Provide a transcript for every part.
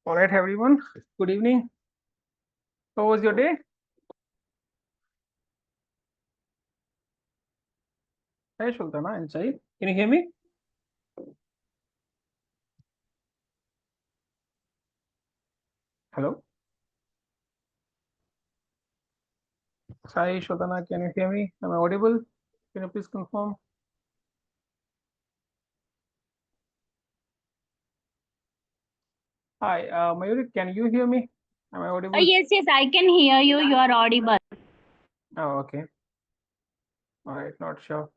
All right, everyone. Good evening. How was your day? Hi, Sultana and Saeed. Can you hear me? Hello. Hi, Sultana. Can you hear me? Am I audible? Can you please confirm? Hi, Mayuri. Can you hear me? Am I audible? Yes, I can hear you. You are audible. Oh, okay. All right. Not sure.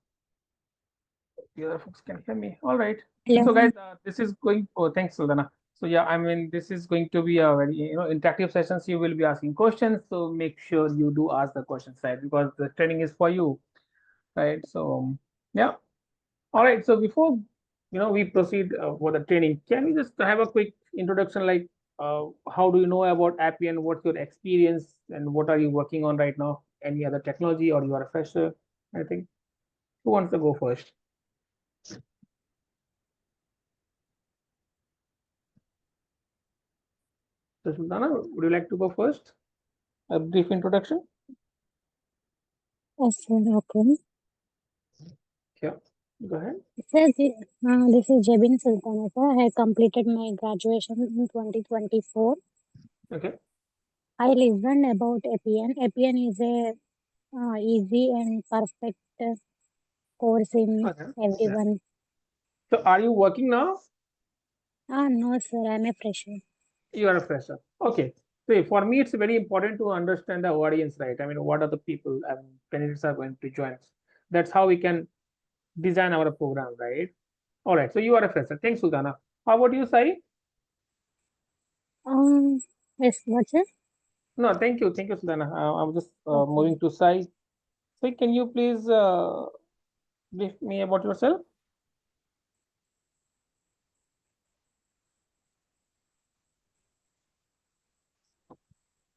The other folks can hear me. All right. Hello. So, guys, this is going. Oh, thanks, Sultana. So, yeah, I mean, this is going to be a very interactive sessions. You will be asking questions. So, make sure you do ask the questions, right? Because the training is for you, right? So, yeah. All right. So before we proceed for the training, can we just have a quick introduction? Like, how do you know about Appian? What's your experience, and what are you working on right now? Any other technology, or you are a fresher? I think. Who wants to go first? So Sultana, would you like to go first? A brief introduction. Yes, sir. Okay. Sure. Go ahead. Sir, this is Jabin Sultana, sir. I completed my graduation in 2024. Okay. I listened about Appian. Appian is a easy and perfect course in Okay. Yeah. everyone. So are you working now? No, sir. I'm a fresher. You are a fresher. Okay. So for me, it's very important to understand the audience, right? I mean, what are the people and candidates are going to join us? That's how we can design our program, right? All right. So you are a fresher. Thanks, Sultana. How about you, Sai? Um, yes, what's it? No, thank you. Thank you, Sultana. I'm just Okay. moving to Sai. Sai, can you please brief me about yourself?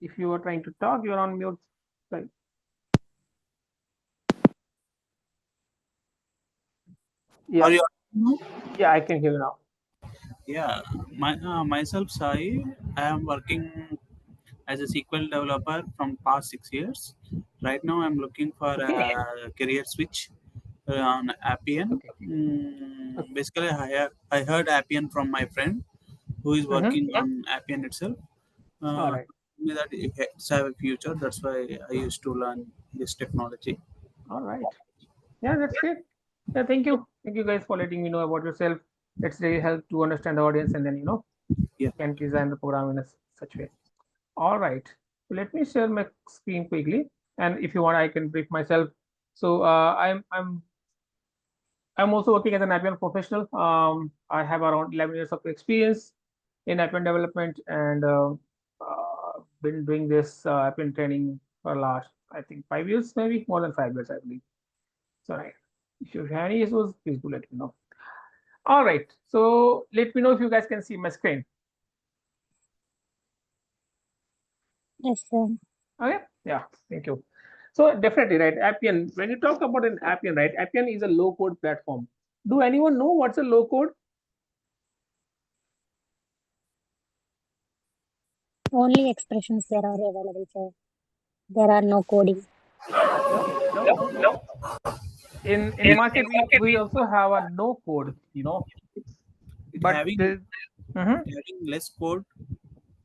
If you are trying to talk, you're on mute. Sai. Are Yeah, you? yeah, I can hear you now. Yeah, myself Sai. I am working as a SQL developer from past 6 years. Right now, I'm looking for Okay. a career switch on Appian. Okay. Okay. Basically, I heard Appian from my friend who is Mm-hmm. working on Appian itself. All Uh, right. told me that it has have a future. That's why I used to learn this technology. All right. Yeah, that's great. Yeah, thank you. Thank you guys for letting me know about yourself. It's really help to understand the audience, and then Yeah. can design the program in a such way. All right. So let me share my screen quickly, and if you want, I can brief myself. So I'm also working as an Appian professional. I have around 11 years of experience in Appian development, and been doing this Appian training for last, I think, 5 years, maybe more than 5 years, I believe. So right. If you have any issues, please do let me know. All right. So let me know if you guys can see my screen. Yes, sir. Okay. Yeah. Thank you. So definitely, right? Appian. When you talk about an Appian, right? Appian is a low-code platform. Do anyone know what's a low-code? Only expressions there are available, sir. There are no coding. No, no. In market, we also have a no-code. It But having the Mhm. having less code,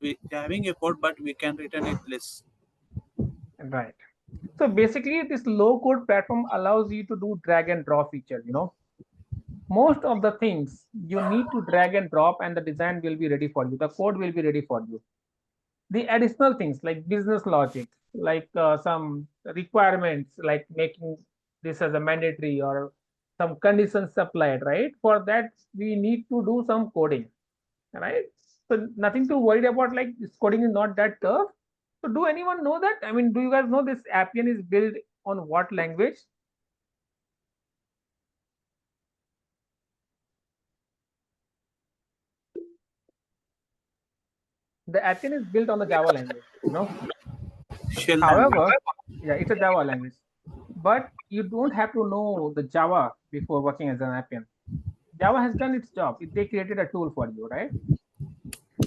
we having a code, but we can return it less. Right. So basically, this low-code platform allows you to do drag and drop feature. Most of the things you need to drag and drop, and the design will be ready for you. The code will be ready for you. The additional things like business logic, like some requirements, like making this as a mandatory or some conditions supplied, right? For that, we need to do some coding, right? So nothing to worry about, like this coding is not that tough. So do anyone know that? I mean, do you guys know this Appian is built on what language? The Appian is built on the Java language. Shell language. However, yeah, it's a Java language, but you don't have to know the Java before working as an Appian. Java has done its job. They created a tool for you, right?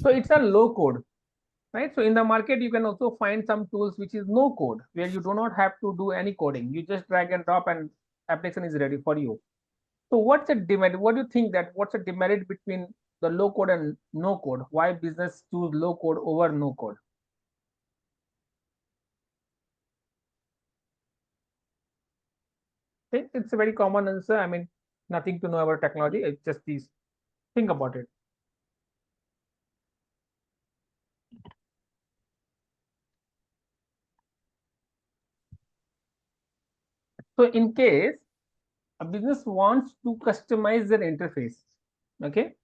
So it's a low code, right? So in the market, you can also find some tools which is no code, where you do not have to do any coding. You just drag and drop and application is ready for you. So what's the demerit? What do you think that what's the demerit between the low code and no code? Why business choose low code over no code? It's a very common answer. I mean, nothing to know about technology. It's just these. Think about it. So in case a business wants to customize their interface, okay,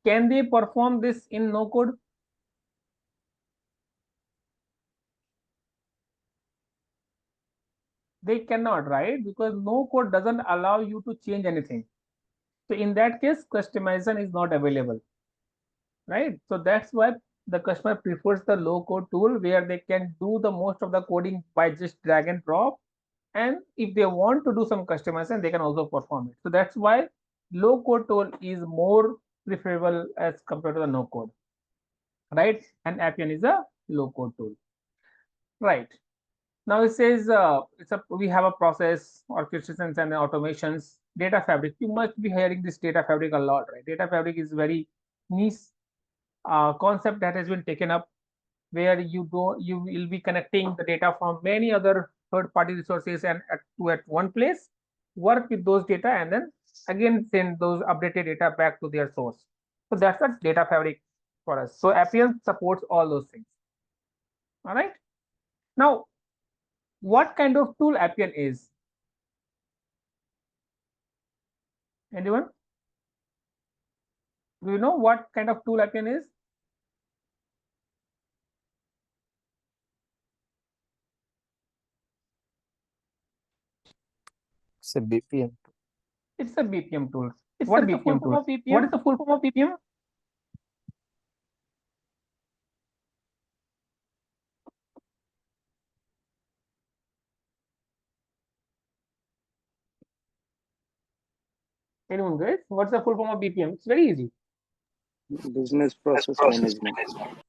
can they perform this in no code? They cannot, right? Because no code doesn't allow you to change anything. So in that case, customization is not available, right? So that's why the customer prefers the low code tool, where they can do the most of the coding by just drag and drop. And if they want to do some customization, they can also perform it. So that's why low code tool is more preferable as compared to the no code, right? And Appian is a low code tool, right? Now it says we have a process, orchestrations and automations, data fabric. You must be hearing this data fabric a lot, right? Data fabric is very niche concept that has been taken up, where you will be connecting the data from many other third-party resources and at one place, work with those data, and then again send those updated data back to their source. So that's the data fabric for us. So Appian supports all those things. All right. Now, what kind of tool Appian is? Anyone? Do you know what kind of tool Appian is? It's a BPM. It's a BPM tool. It's What a is the full BPM form tool. of BPM? What is the full form of BPM? Anyone, guys? What's the full form of BPM? It's very easy. Business process management.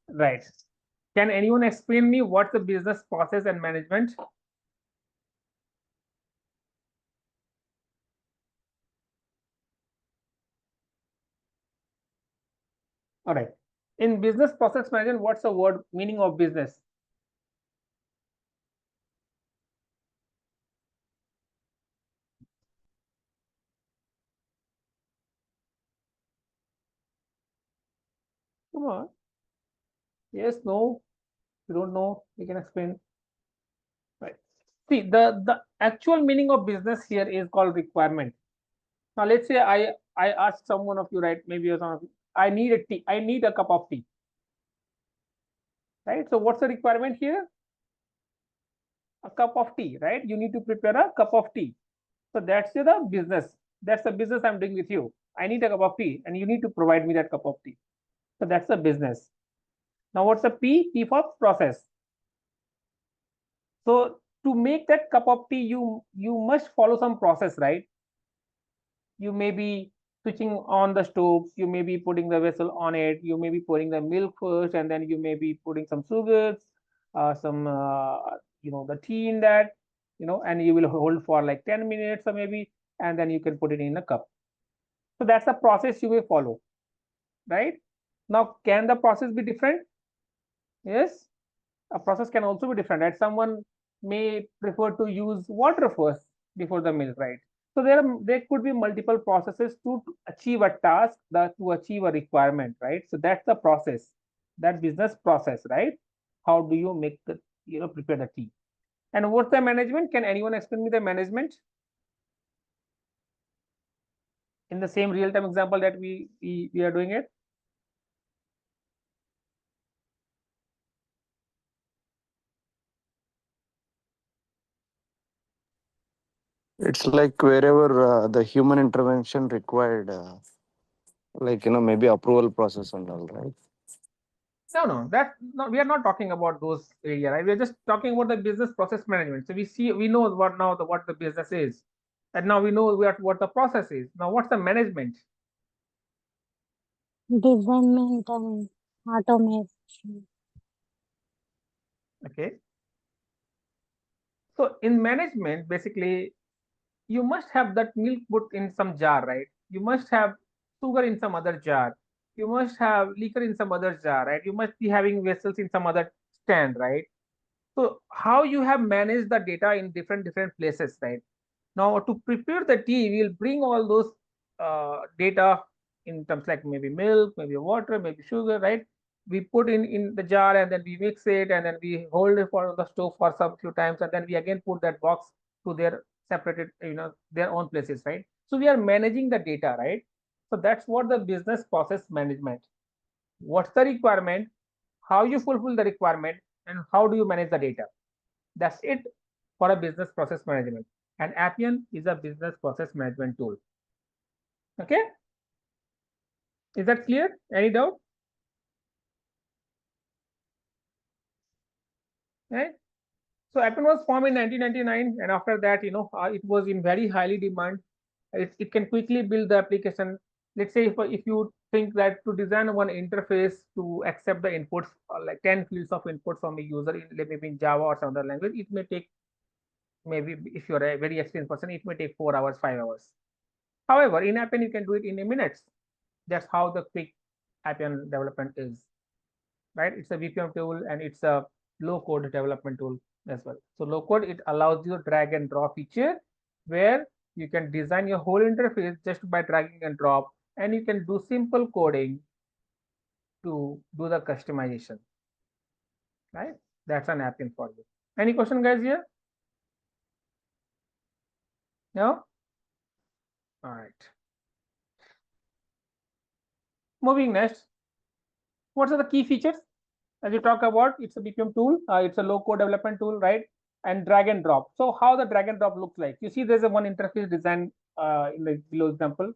Right. Can anyone explain me what's the business process and management? All right. In business process management, what's the word meaning of business? Come on. Yes, no. You don't know, you can explain. Right. See, the actual meaning of business here is called requirement. Now, let's say I ask someone of you, right? Maybe you're some of you, I need a tea. I need a cup of tea. Right. So what's the requirement here? A cup of tea, right? You need to prepare a cup of tea. So that's the business. That's the business I'm doing with you. I need a cup of tea, and you need to provide me that cup of tea. So that's the business. Now, what's the P? P for process. So to make that cup of tea, you must follow some process, right? You may be switching on the stove, you may be putting the vessel on it, you may be pouring the milk first, and then you may be putting some sugars, some the tea in that, and you will hold for like 10 minutes or maybe, and then you can put it in a cup. So that's the process you will follow, right? Now, can the process be different? Yes, a process can also be different, right? Someone may prefer to use water first before the milk, right? So there could be multiple processes to achieve a task, to achieve a requirement, right? So that's the process, that business process, right? How do you make the prepare the tea? And what's the management? Can anyone explain me the management in the same real time example that we are doing it? It's like wherever the human intervention required, like maybe approval process and all, right? No, we are not talking about those area, right? We are just talking about the business process management. So we know what the business is, and now we know what the process is. Now, what's the management? Design maintenance. automation. Okay. So in management, basically, you must have that milk put in some jar, right? You must have sugar in some other jar. You must have liquor in some other jar, right? You must be having vessels in some other stand, right? So how you have managed the data in different places, right? Now to prepare the tea, we'll bring all those data in terms like maybe milk, maybe water, maybe sugar, right? We put in the jar and then we mix it and then we hold it for the stove for some few times and then we again put that box to their separated, their own places, right? So we are managing the data, right? So that's what the business process management. What's the requirement? How you fulfill the requirement and how do you manage the data? That's it for a business process management. And Appian is a business process management tool. Okay, is that clear? Any doubt? Right. So Appian was formed in 1999, and after that, it was in very highly demand. It can quickly build the application. Let's say if you think that to design one interface to accept the inputs, like 10 fields of input from a user, maybe in Java or some other language, it may take, maybe if you're a very experienced person, it may take 4 hours, 5 hours. However, in Appian, you can do it in a minutes. That's how the quick Appian development is, right? It's a VPM tool and it's a low code development tool as well. So low code, it allows you drag and drop feature where you can design your whole interface just by dragging and drop, and you can do simple coding to do the customization, right? That's an Appian for you. Any question, guys, here? No? All right. Moving next. What are the key features? As you talk about, it's a BPM tool. It's a low code development tool, right? And drag and drop. So how the drag and drop looks like? You see, there's a one interface design in the below example.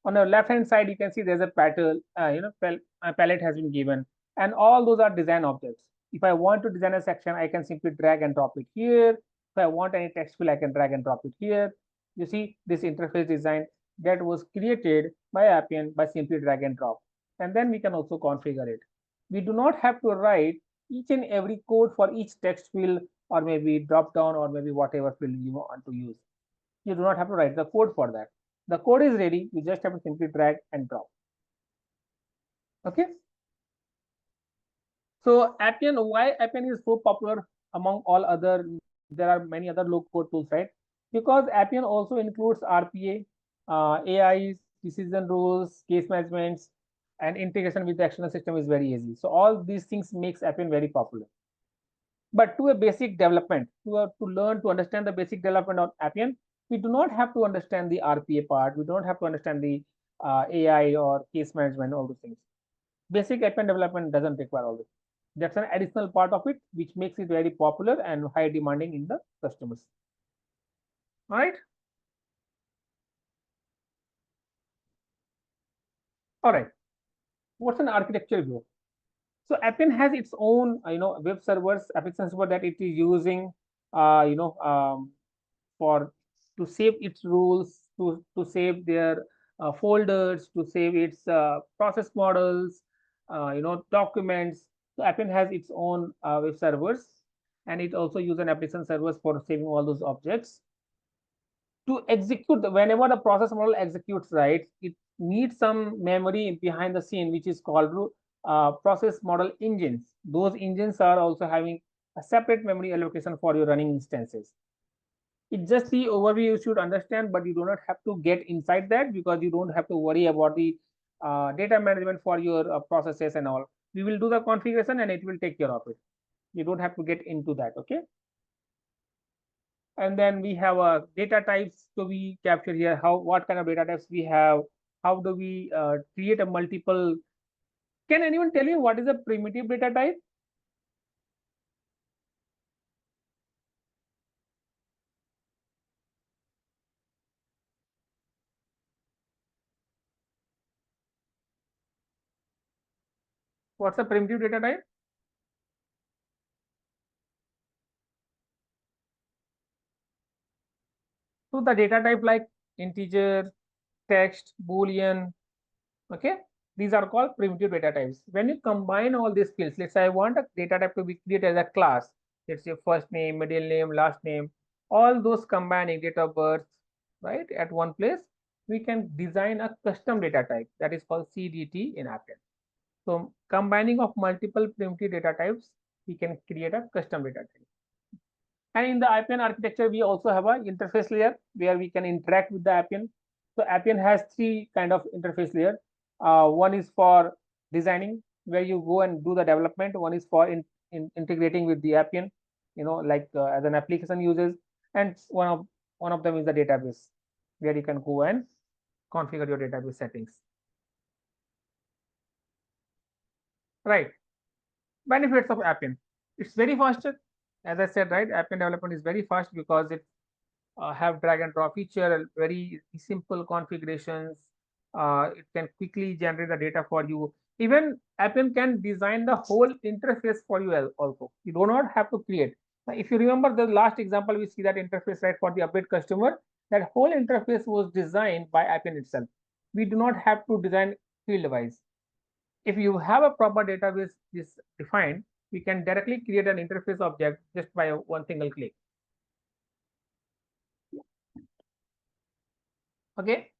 On the left hand side, you can see there's a pattern. Palette has been given, and all those are design objects. If I want to design a section, I can simply drag and drop it here. If I want any text field, I can drag and drop it here. You see, this interface design that was created by Appian by simply drag and drop, and then we can also configure it. We do not have to write each and every code for each text field or maybe drop down or maybe whatever field you want to use. You do not have to write the code for that. The code is ready. You just have to simply drag and drop. Okay. So Appian, why Appian is so popular among all other, there are many other low code tools, right? Because Appian also includes RPA, AIs, decision rules, case managements, and integration with the external system is very easy. So all these things makes Appian very popular. But to a basic development, to learn to understand the basic development of Appian, we do not have to understand the RPA part. We don't have to understand the AI or case management, all those things. Basic Appian development doesn't require all this. That's an additional part of it, which makes it very popular and high demanding in the customers. All right. All right. What's an architecture view? So Appian has its own, web servers, application server that it is using, for to save its rules, to save their folders, to save its process models, documents. So Appian has its own web servers, and it also uses an application servers for saving all those objects. To execute whenever the process model executes, right, it needs some memory behind the scene, which is called process model engines. Those engines are also having a separate memory allocation for your running instances. It's just the overview you should understand, but you do not have to get inside that because you don't have to worry about the data management for your processes and all. We will do the configuration and it will take care of it. You don't have to get into that. Okay. And then we have data types to be captured here. What kind of data types we have? How do we create a multiple? Can anyone tell me what is a primitive data type? What's a primitive data type? So the data type like integer, text, boolean. Okay. These are called primitive data types. When you combine all these skills, let's say I want a data type to be created as a class. Let's say first name, middle name, last name, all those combining date of birth, right, at one place, we can design a custom data type that is called CDT in Appian. So combining of multiple primitive data types, we can create a custom data type. And in the Appian architecture, we also have an interface layer where we can interact with the Appian. So Appian has three kind of interface layer. One is for designing, where you go and do the development. One is for integrating with the Appian, like as an application uses. And one of them is the database, where you can go and configure your database settings. Right. Benefits of Appian. It's very faster. As I said, right, Appian development is very fast because it have drag and drop feature, very simple configurations. It can quickly generate the data for you. Even Appian can design the whole interface for you also. You do not have to create. Now, if you remember the last example, we see that interface right for the update customer. That whole interface was designed by Appian itself. We do not have to design field wise. If you have a proper database is defined, we can directly create an interface object just by one single click. Okay,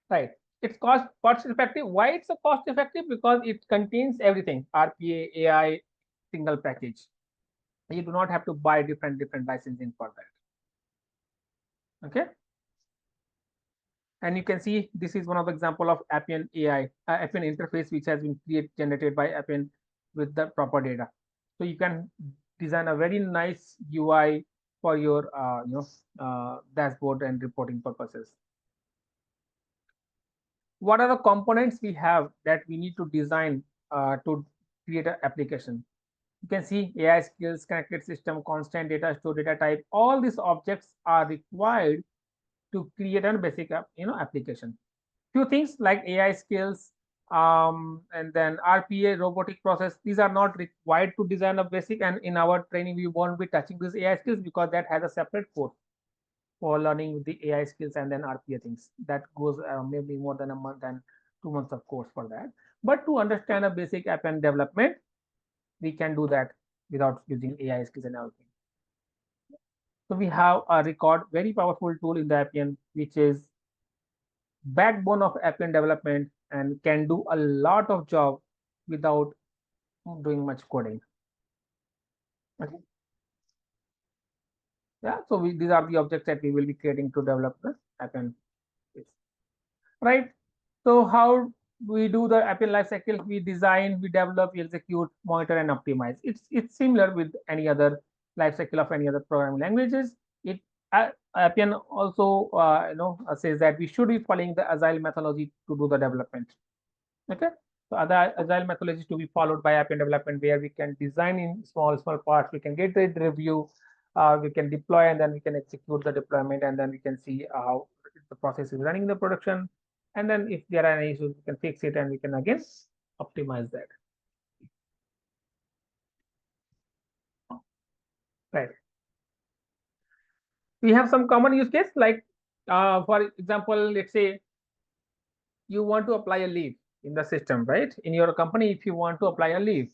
right. It's cost effective. Why it's a cost effective? Because it contains everything: RPA, AI, single package. You do not have to buy different licensing for that. Okay. And you can see this is one of the example of Appian AI, Appian interface, which has been generated by Appian with the proper data. So you can design a very nice UI for your dashboard and reporting purposes. What are the components we have that we need to design to create an application? You can see AI skills, connected system, constant data store, data type. All these objects are required to create a basic application. Few things like AI skills, and then RPA, robotic process. These are not required to design a basic, and in our training we won't be touching these AI skills because that has a separate course for learning the AI skills and then RPA things. That goes maybe more than a month and 2 months of course for that. But to understand a basic app and development, we can do that without using AI skills and everything. So we have a record, very powerful tool in the Appian, which is backbone of Appian development and can do a lot of job without doing much coding. Okay. Yeah, so these are the objects that we will be creating to develop the Appian. Right. So how we do the Appian lifecycle? We design, we develop, we execute, monitor, and optimize. It's similar with any other lifecycle of any other programming languages. It Appian also says that we should be following the agile methodology to do the development. Okay. So other agile methodologies to be followed by Appian development, where we can design in small parts, we can get the review, we can deploy, and then we can execute the deployment, and then we can see how the process is running in the production. And then if there are any issues, we can fix it and we can again optimize that. Right. We have some common use case, like for example, let's say you want to apply a leave in the system, right? In your company, if you want to apply a leave,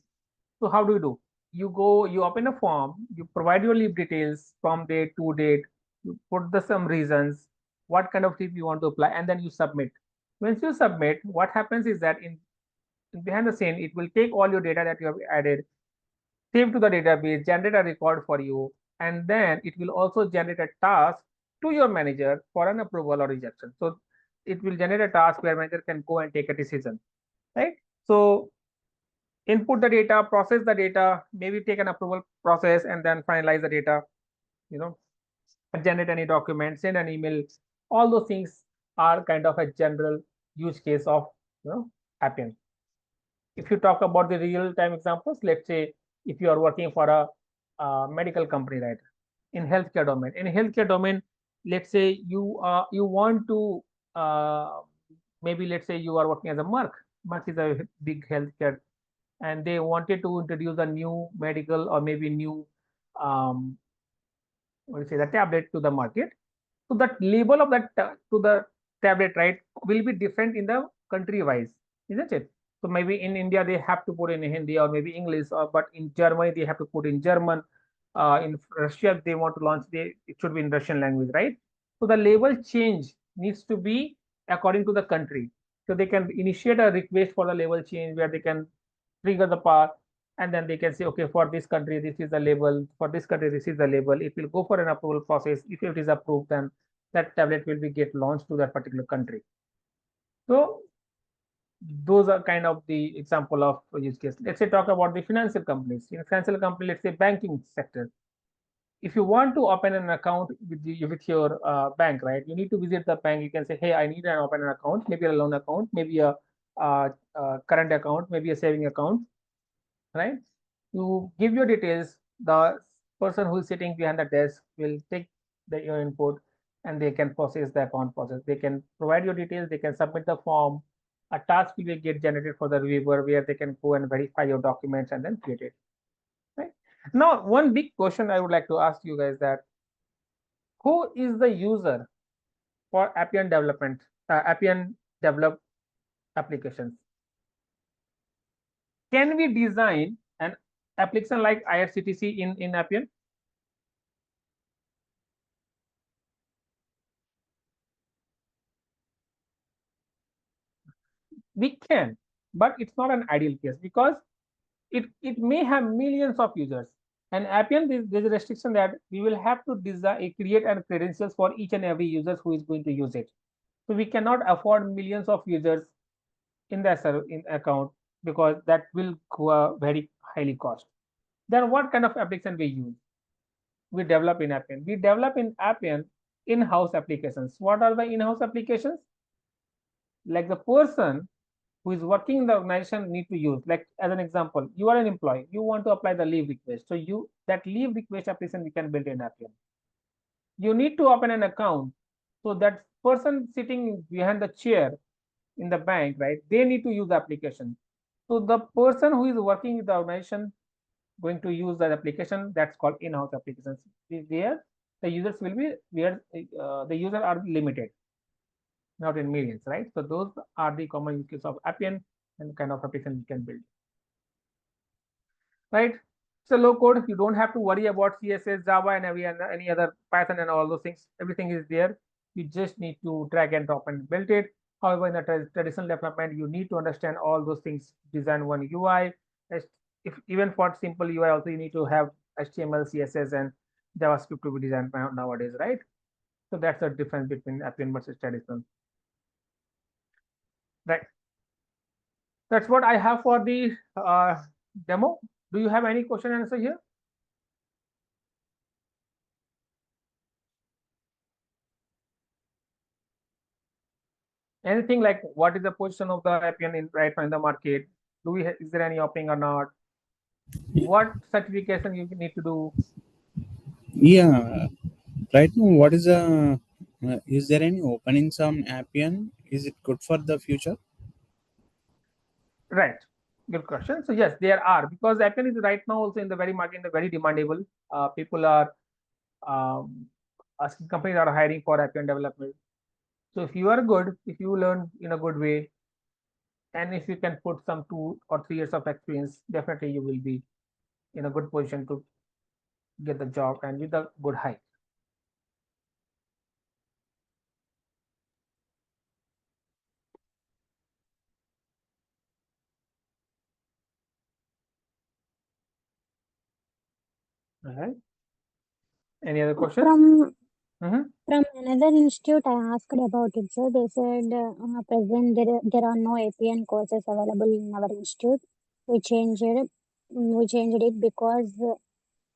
so how do you do? You go, you open a form, you provide your leave details from date to date, you put the some reasons, what kind of leave you want to apply, and then you submit. Once you submit, what happens is that in behind the scene, it will take all your data that you have added, save to the database, generate a record for you, and then it will also generate a task to your manager for an approval or rejection. So it will generate a task where manager can go and take a decision, right? So input the data, process the data, maybe take an approval process, and then finalize the data, generate any document, send an email. All those things are kind of a general use case of Appian. If you talk about the real-time examples, let's say if you are working for a medical company, right? In healthcare domain, let's say you want to maybe let's say you are working as a Merck. Merck is a big healthcare, and they wanted to introduce a new medical or maybe new what do you say, the tablet to the market. So that label of that to the tablet, right, will be different in the country wise. isn't it? So maybe in India they have to put in Hindi or maybe English, or but in Germany they have to put in German. In Russia they want to launch, it should be in Russian language, right? So the label change needs to be according to the country. So they can initiate a request for the label change where they can trigger the path, and then they can say, okay, for this country this is the label, for this country this is the label. It will go for an approval process. If it is approved, then that tablet will be get launched to that particular country. So those are kind of the example of use case. Let's say talk about the financial companies. In financial company, let's say banking sector. If you want to open an account with your bank, right? You need to visit the bank. You can say, hey, I need to open an account, maybe a loan account, maybe a current account, maybe a saving account, right? You give your details. The person who is sitting behind the desk will take your input, and they can process the account process. They can provide your details. They can submit the form. A task will get generated for the reviewer where they can go and verify your documents and then create it. Right now, one big question I would like to ask you guys, that who is the user for Appian development, Appian developed applications? Can we design an application like IRCTC in Appian? We can, but it's not an ideal case because it may have millions of users. And Appian, there's a restriction that we will have to design, create and credentials for each and every user who is going to use it. So we cannot afford millions of users in the in account, because that will go very highly cost. Then what kind of application we use? We develop in Appian. We develop in Appian in-house applications. What are the in-house applications? Like the person who is working in the organization need to use. Like as an example, you are an employee, you want to apply the leave request. So that leave request application we can build in Appian. You need to open an account. So that person sitting behind the chair in the bank, right? They need to use the application. So the person who is working with the organization going to use that application, that's called in-house applications, where the users will be, where the users are limited, not in millions, right? So those are the common use cases of Appian and kind of application you can build, right? So low code, you don't have to worry about CSS, Java, and any other Python and all those things. Everything is there. You just need to drag and drop and build it. However, in the traditional development, you need to understand all those things. Design one UI. If even for simple UI, also you need to have HTML, CSS, and JavaScript to be designed nowadays, right? So that's the difference between Appian versus traditional. Right. That's what I have for the demo. Do you have any question and answer here? Anything like what is the position of the Appian in right now in the market? Is there any opening or not? What certification you need to do? Yeah, right now, what is there any openings on Appian? Is it good for the future? Right. Good question. So yes, there are, because Appian is right now also in the very market, in the very demandable. People are asking, companies are hiring for Appian development. So if you are good, if you learn in a good way, and if you can put some 2 or 3 years of experience, definitely you will be in a good position to get the job and with a good hike. All right. Any other questions? From another institute, I asked about it. So they said, present there are no Appian courses available in our institute. We changed it because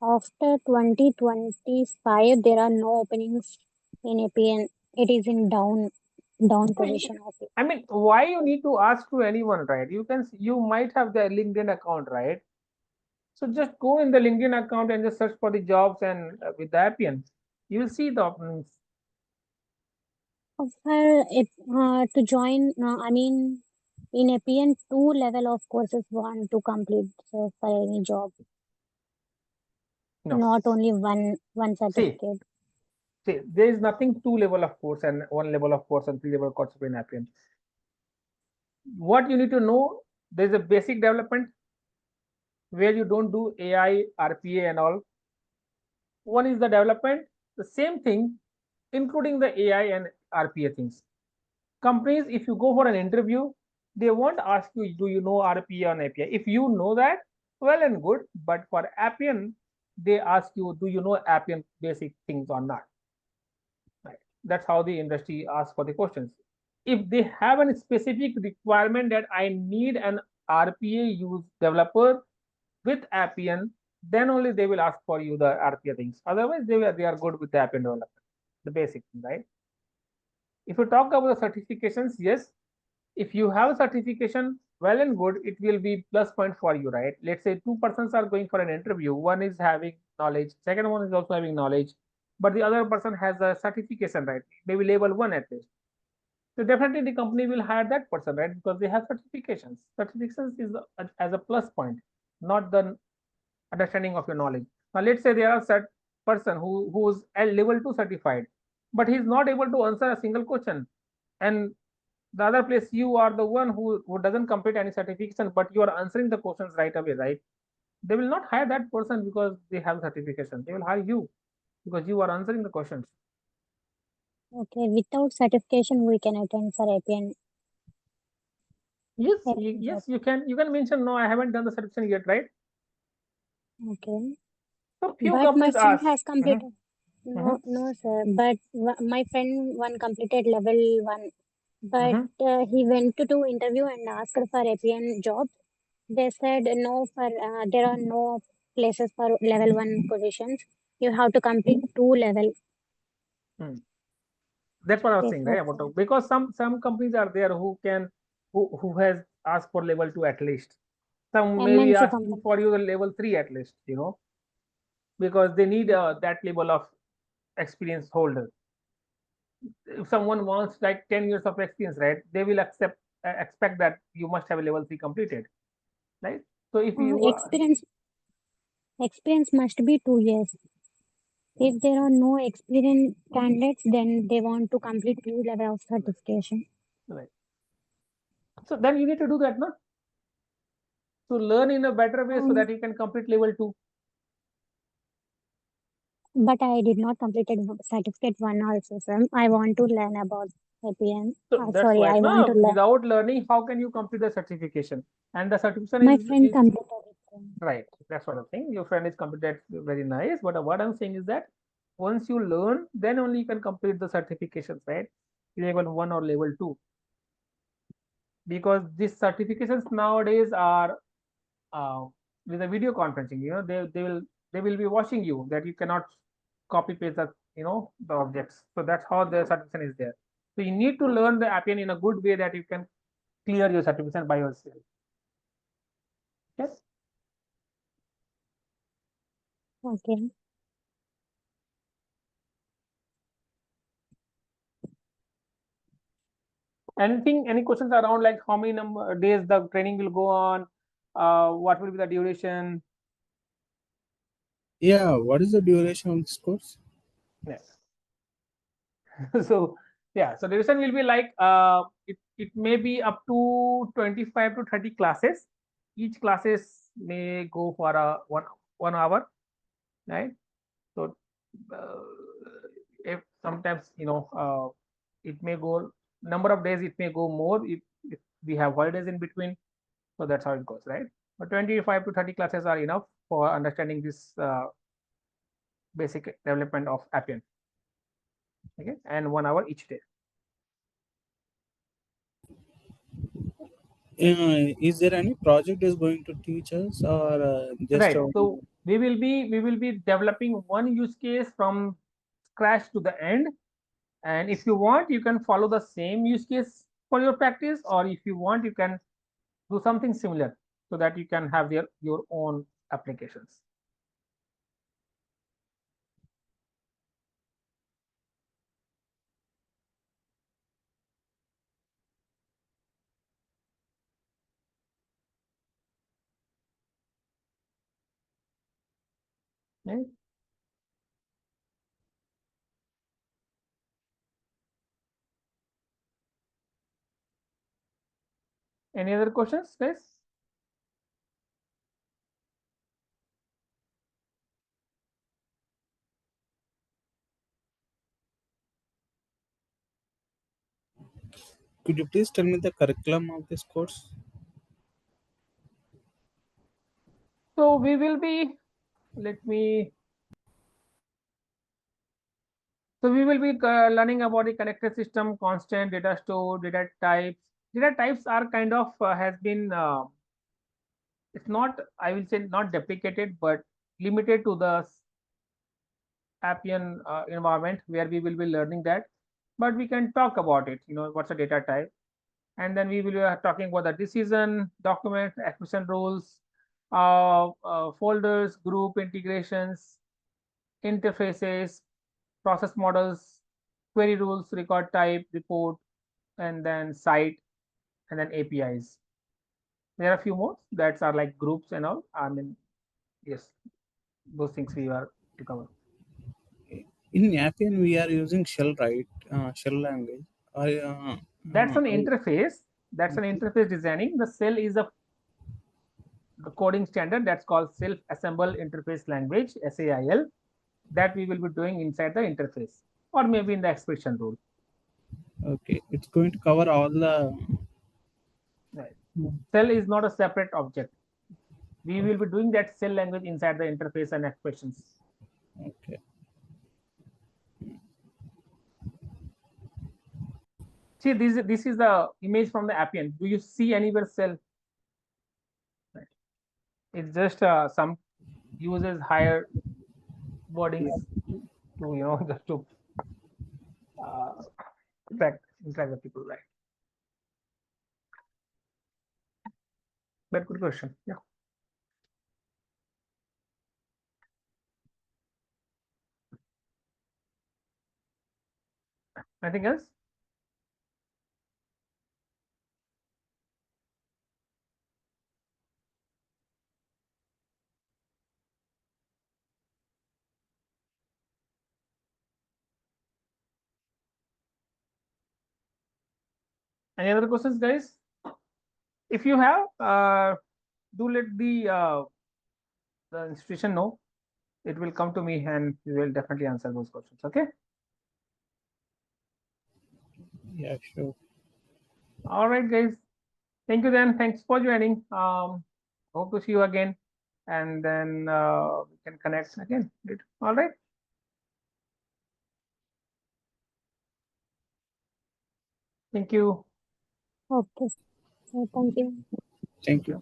after 2025 there are no openings in Appian. It is in down position of it. I mean, why you need to ask to anyone, right? You might have the LinkedIn account, right? So just go in the LinkedIn account and just search for the jobs, and with the Appian, you will see the openings. To join, I mean, in Appian, 2 level of courses want to complete for any job. No. Not only one certificate. See, there is nothing 2 level of course and 1 level of course and 3 level of course in Appian. What you need to know, there is a basic development where you don't do AI, RPA and all. One is the development, the same thing, including the AI and RPA things. Companies, if you go for an interview, they won't ask you, do you know RPA and API? If you know that, well and good. But for Appian, they ask you, do you know Appian basic things or not? Right. That's how the industry asks for the questions. If they have a specific requirement that I need an RPA use developer with Appian, then only they will ask for you the RPA things. Otherwise, they are good with the Appian development, the basic thing, right? If you talk about the certifications, yes, if you have a certification, well and good, it will be plus point for you, right? Let's say two persons are going for an interview. One is having knowledge, second one is also having knowledge, but the other person has a certification, right? Maybe level one at least. So definitely the company will hire that person, right? Because they have certifications. Certifications is as a plus point, not the understanding of your knowledge. Now let's say there are set person who's at level 2 certified, but he's not able to answer a single question. And the other place, you are the one who doesn't complete any certification, but you are answering the questions right away, right? They will not hire that person because they have certification. They will hire you because you are answering the questions. Okay, without certification, we can attend for APN. Yes, APN job. yes, you can mention no, I haven't done the certification yet, right? Okay. So few But my companies friend ask. has Mhm, completed. mhm, No, sir. But my friend one completed level 1. But mhm. he went to do interview and asked for APN job. They said no for there are no places for level 1 positions. You have to complete 2 level. Hmm. That's what I was They saying, right? said About so. because some companies are there who has asked for level 2 at least. Some may be MNC asking company. for you the level 3 at least, because they need that level of experience holder. If someone wants like 10 years of experience, right, they will expect that you must have a level 3 completed, right? So if you Experience must be 2 years. If there are no experienced candidates, then they want to complete 2 level of certification. right, so then you need to do that, no, to learn in a better way so Um, that you can complete level 2. but I did not complete certificate 1 also, sir. I want to learn about APN. So that's Sorry, why I want to no, learn. without learning how can you complete the certification? And the certification My is, friend completed it, sir. right, that's what I'm saying. Your friend is completed, very nice, but what I'm saying is that once you learn, then only you can complete the certifications, right? Level 1 or level 2, because these certifications nowadays are uh, with the video conferencing, they will be watching you, that you cannot copy paste the objects. So that's how the certification is there. So you need to learn the Appian in a good way that you can clear your certification by yourself. Yes. Okay. Any questions around like how many days the training will go on? What will be the duration? Yeah, what is the duration of this course? Yes. So yeah, so duration will be like it may be up to 25 to 30 classes. Each classes may go for a one hour, right? So uh, if sometimes it may go number of days, it may go more if we have holidays in between. So that's how it goes, right? But 25 to 30 classes are enough for understanding this basic development of Appian. Okay, and 1 hour each day. Is there any project is going to teach us, or just Right. So we will be developing one use case from scratch to the end. And if you want, you can follow the same use case for your practice, or if you want, you can do something similar so that you can have your own applications. Right? Any other questions, guys? Could you please tell me the curriculum of this course? So we will be, let me, so we will be learning about the connected system, constant, data store, data types. Data types are kind of has been, it's not, I will say not deprecated, but limited to the Appian environment where we will be learning that. But we can talk about it, what's a data type. And then we will be talking about the decision, document, acquisition rules, folders, group integrations, interfaces, process models, query rules, record type, report, and then site, and then APIs. There are a few more that are like groups and all. I mean, yes, those things we are to cover. In Appian, we are using shell, right? Shell language. That's an interface. That's an interface designing. The cell is the coding standard that's called self-assemble interface language, SAIL, that we will be doing inside the interface or maybe in the expression rule. Okay, it's going to cover all the. Right. Cell is not a separate object. We will be doing that cell language inside the interface and expressions. Okay. See, this is the image from the Appian. Do you see anywhere cell? Right. It's just some uses higher wordings to just to uh, interact with people, right? But good question. Yeah. Anything else? Any other questions, guys? If you have, do let the institution know. It will come to me, and we will definitely answer those questions. Okay. Yeah, sure. All right, guys. Thank you. Then thanks for joining. Hope to see you again, and then we can connect again. All right. Thank you. Okay. So thank you. Thank you.